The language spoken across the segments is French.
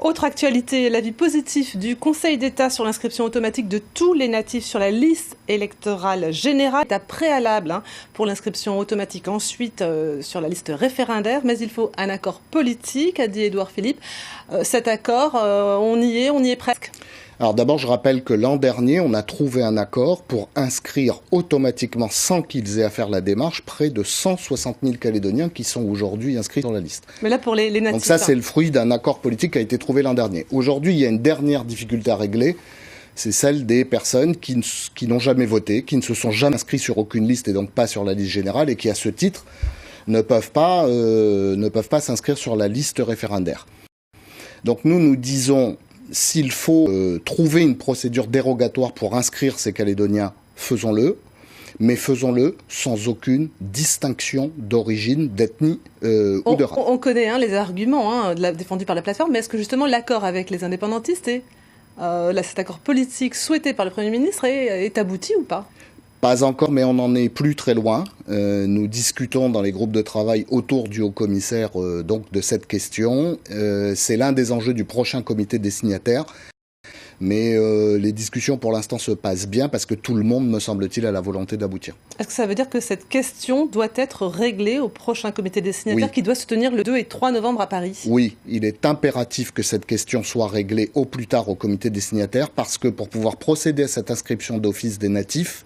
Autre actualité, l'avis positif du Conseil d'État sur l'inscription automatique de tous les natifs sur la liste électorale générale est à préalable pour l'inscription automatique ensuite sur la liste référendaire, mais il faut un accord politique, a dit Édouard Philippe. Cet accord, on y est presque. Alors d'abord, je rappelle que l'an dernier, on a trouvé un accord pour inscrire automatiquement, sans qu'ils aient à faire la démarche, près de 160 000 Calédoniens qui sont aujourd'hui inscrits sur la liste. Mais là, pour les natifs... Donc ça, c'est le fruit d'un accord politique qui a été trouvé l'an dernier. Aujourd'hui, il y a une dernière difficulté à régler, c'est celle des personnes qui n'ont jamais voté, qui ne se sont jamais inscrits sur aucune liste et donc pas sur la liste générale et qui, à ce titre, ne peuvent pas s'inscrire sur la liste référendaire. Donc nous disons... S'il faut trouver une procédure dérogatoire pour inscrire ces Calédoniens, faisons-le, mais faisons-le sans aucune distinction d'origine, d'ethnie ou de race. On connaît les arguments défendus par la plateforme, mais est-ce que justement l'accord avec les indépendantistes et cet accord politique souhaité par le Premier ministre est abouti ou pas ? Pas encore, mais on n'en est plus très loin. Nous discutons dans les groupes de travail autour du haut-commissaire donc de cette question. C'est l'un des enjeux du prochain comité des signataires. Mais les discussions pour l'instant se passent bien parce que tout le monde, me semble-t-il, a la volonté d'aboutir. Est-ce que ça veut dire que cette question doit être réglée au prochain comité des signataires qui doit se tenir le 2 et 3 novembre à Paris ? Oui, il est impératif que cette question soit réglée au plus tard au comité des signataires parce que pour pouvoir procéder à cette inscription d'office des natifs,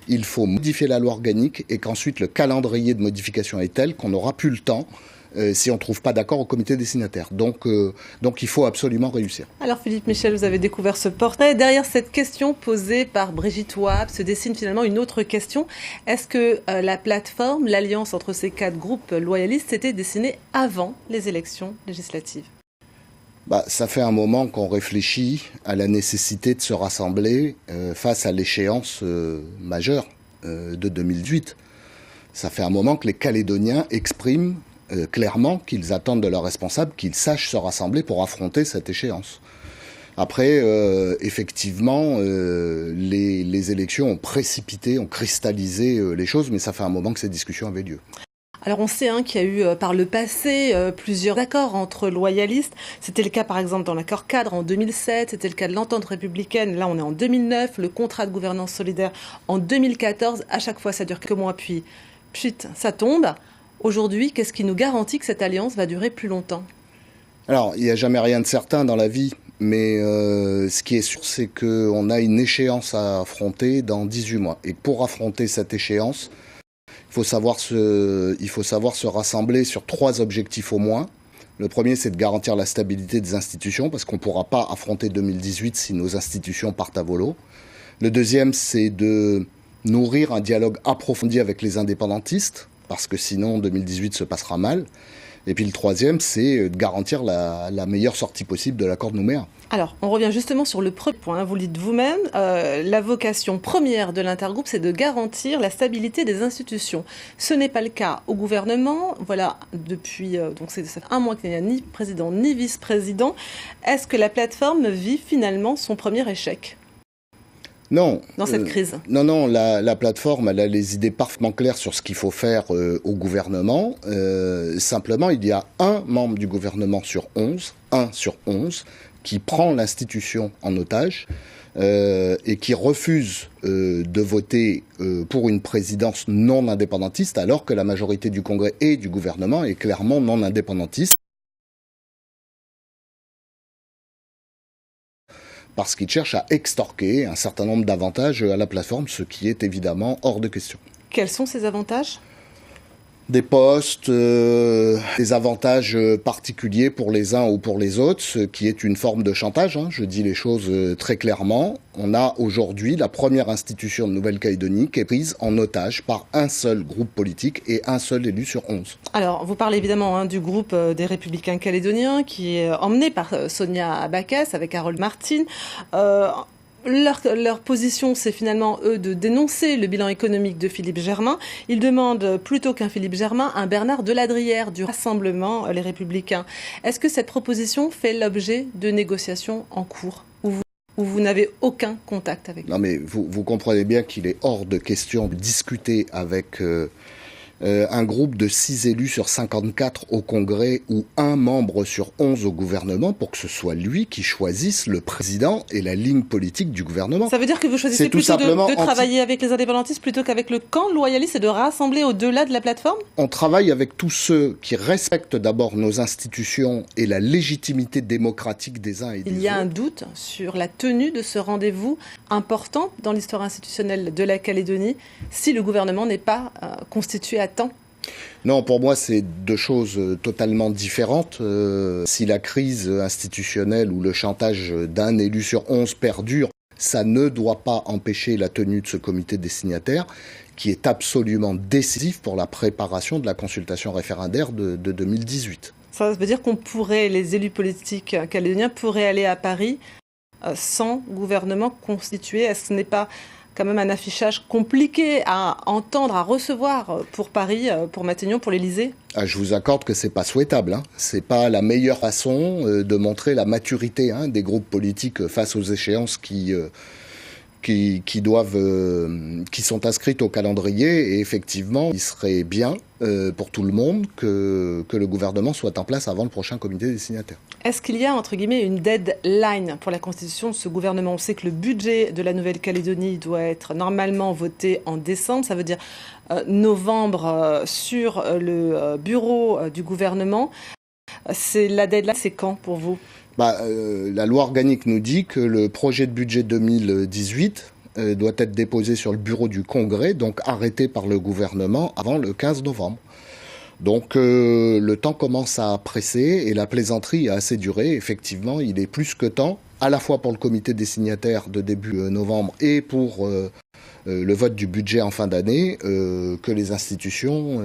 il faut modifier la loi organique et qu'ensuite le calendrier de modification est tel qu'on n'aura plus le temps si on ne trouve pas d'accord au comité des signataires. Donc il faut absolument réussir. Alors Philippe Michel, vous avez découvert ce portrait. Derrière cette question posée par Brigitte Wahab se dessine finalement une autre question. Est-ce que la plateforme, l'alliance entre ces 4 groupes loyalistes s'était dessinée avant les élections législatives ? Ça fait un moment qu'on réfléchit à la nécessité de se rassembler face à l'échéance majeure de 2018. Ça fait un moment que les Calédoniens expriment clairement qu'ils attendent de leurs responsables qu'ils sachent se rassembler pour affronter cette échéance. Après, effectivement, les élections ont précipité, ont cristallisé les choses, mais ça fait un moment que ces discussions avaient lieu. Alors on sait qu'il y a eu par le passé plusieurs accords entre loyalistes. C'était le cas par exemple dans l'accord cadre en 2007, c'était le cas de l'entente républicaine, là on est en 2009, le contrat de gouvernance solidaire en 2014. À chaque fois ça dure quelques mois puis ça tombe. Aujourd'hui, qu'est-ce qui nous garantit que cette alliance va durer plus longtemps ? Alors il n'y a jamais rien de certain dans la vie. Mais ce qui est sûr, c'est qu'on a une échéance à affronter dans 18 mois. Et pour affronter cette échéance, il faut savoir se rassembler sur 3 objectifs au moins. Le premier, c'est de garantir la stabilité des institutions, parce qu'on ne pourra pas affronter 2018 si nos institutions partent à volo. Le deuxième, c'est de nourrir un dialogue approfondi avec les indépendantistes, parce que sinon 2018 se passera mal. Et puis le troisième, c'est de garantir la meilleure sortie possible de l'accord de Nouméa. Alors, on revient justement sur le premier point. Vous le dites vous-même, la vocation première de l'intergroupe, c'est de garantir la stabilité des institutions. Ce n'est pas le cas au gouvernement. Voilà, depuis ça fait un mois qu'il n'y a ni président ni vice-président. Est-ce que la plateforme vit finalement son premier échec ? Non. Dans cette crise. Non, la plateforme, elle a les idées parfaitement claires sur ce qu'il faut faire au gouvernement. Simplement, il y a un membre du gouvernement sur 11, qui prend l'institution en otage et qui refuse de voter pour une présidence non indépendantiste, alors que la majorité du Congrès et du gouvernement est clairement non indépendantiste. Parce qu'ils cherchent à extorquer un certain nombre d'avantages à la plateforme, ce qui est évidemment hors de question. Quels sont ces avantages ? Des postes, des avantages particuliers pour les uns ou pour les autres, ce qui est une forme de chantage, je dis les choses très clairement. On a aujourd'hui la première institution de Nouvelle-Calédonie qui est prise en otage par un seul groupe politique et un seul élu sur 11. Alors, vous parlez évidemment du groupe des Républicains calédoniens qui est emmené par Sonia Abakas avec Harold Martin. Leur position, c'est finalement, eux, de dénoncer le bilan économique de Philippe Germain. Ils demandent, plutôt qu'un Philippe Germain, un Bernard Deladrière du Rassemblement Les Républicains. Est-ce que cette proposition fait l'objet de négociations en cours ou vous n'avez aucun contact avec eux ? Non, mais vous comprenez bien qu'il est hors de question de discuter avec un groupe de 6 élus sur 54 au Congrès ou un membre sur 11 au gouvernement pour que ce soit lui qui choisisse le président et la ligne politique du gouvernement. Ça veut dire que vous choisissez plutôt de travailler avec les indépendantistes plutôt qu'avec le camp loyaliste et de rassembler au-delà de la plateforme ? On travaille avec tous ceux qui respectent d'abord nos institutions et la légitimité démocratique des uns et des autres. Il y a un doute sur la tenue de ce rendez-vous important dans l'histoire institutionnelle de la Calédonie si le gouvernement n'est pas constitué à temps. Non, pour moi, c'est deux choses totalement différentes. Si la crise institutionnelle ou le chantage d'un élu sur 11 perdure, ça ne doit pas empêcher la tenue de ce comité des signataires, qui est absolument décisif pour la préparation de la consultation référendaire de 2018. Ça veut dire les élus politiques calédoniens pourraient aller à Paris sans gouvernement constitué. Est-ce que ce n'est pas quand même un affichage compliqué à entendre, à recevoir pour Paris, pour Matignon, pour l'Élysée ? Je vous accorde que c'est pas souhaitable. C'est pas la meilleure façon de montrer la maturité des groupes politiques face aux échéances qui sont inscrites au calendrier. Et effectivement, il serait bien pour tout le monde que le gouvernement soit en place avant le prochain comité des signataires. Est-ce qu'il y a, entre guillemets, une deadline pour la constitution de ce gouvernement ? On sait que le budget de la Nouvelle-Calédonie doit être normalement voté en décembre. Ça veut dire novembre sur le bureau du gouvernement. La deadline, c'est quand pour vous ? La loi organique nous dit que le projet de budget 2018 doit être déposé sur le bureau du Congrès, donc arrêté par le gouvernement avant le 15 novembre. Donc le temps commence à presser et la plaisanterie a assez duré. Effectivement, il est plus que temps, à la fois pour le comité des signataires de début novembre et pour le vote du budget en fin d'année, que les institutions,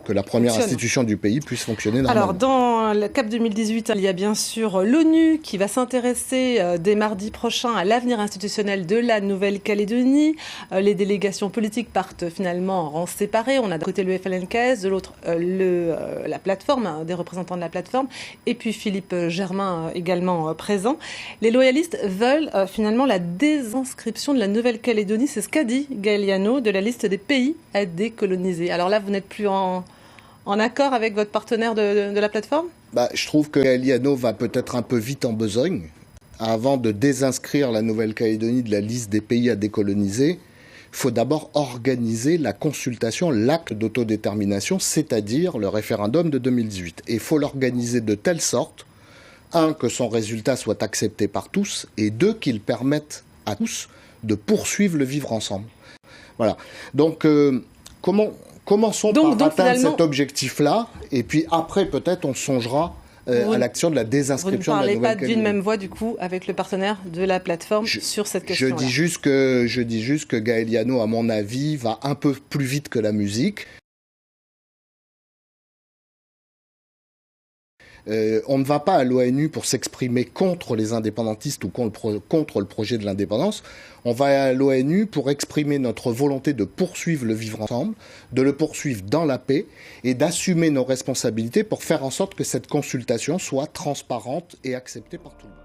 que la première institution du pays puisse fonctionner normalement. Alors, dans le CAP 2018, il y a bien sûr l'ONU qui va s'intéresser dès mardi prochain à l'avenir institutionnel de la Nouvelle-Calédonie. Les délégations politiques partent finalement en rang séparés. On a d'un côté le FLNKS, de l'autre la plateforme, des représentants de la plateforme, et puis Philippe Germain également présent. Les loyalistes veulent finalement la désinscription de la Nouvelle-Calédonie. C'est ce qu'a dit Gaël Yano de la liste des pays à décoloniser. Alors là, vous n'êtes plus en accord avec votre partenaire de la plateforme ? Je trouve que Gaël Yano va peut-être un peu vite en besogne. Avant de désinscrire la Nouvelle-Calédonie de la liste des pays à décoloniser, il faut d'abord organiser la consultation, l'acte d'autodétermination, c'est-à-dire le référendum de 2018. Et il faut l'organiser de telle sorte, que son résultat soit accepté par tous, et deux, qu'il permette à tous de poursuivre le vivre ensemble. Voilà. Donc, commençons par atteindre cet objectif-là, et puis après, peut-être, on songera à l'action de la désinscription de la Nouvelle-Calédonie. Vous ne parlez pas d'une même voix, du coup, avec le partenaire de la plateforme sur cette question-là. Je dis juste que Gaël Yano, à mon avis, va un peu plus vite que la musique. On ne va pas à l'ONU pour s'exprimer contre les indépendantistes ou contre le projet de l'indépendance. On va à l'ONU pour exprimer notre volonté de poursuivre le vivre ensemble, de le poursuivre dans la paix et d'assumer nos responsabilités pour faire en sorte que cette consultation soit transparente et acceptée par tout le monde.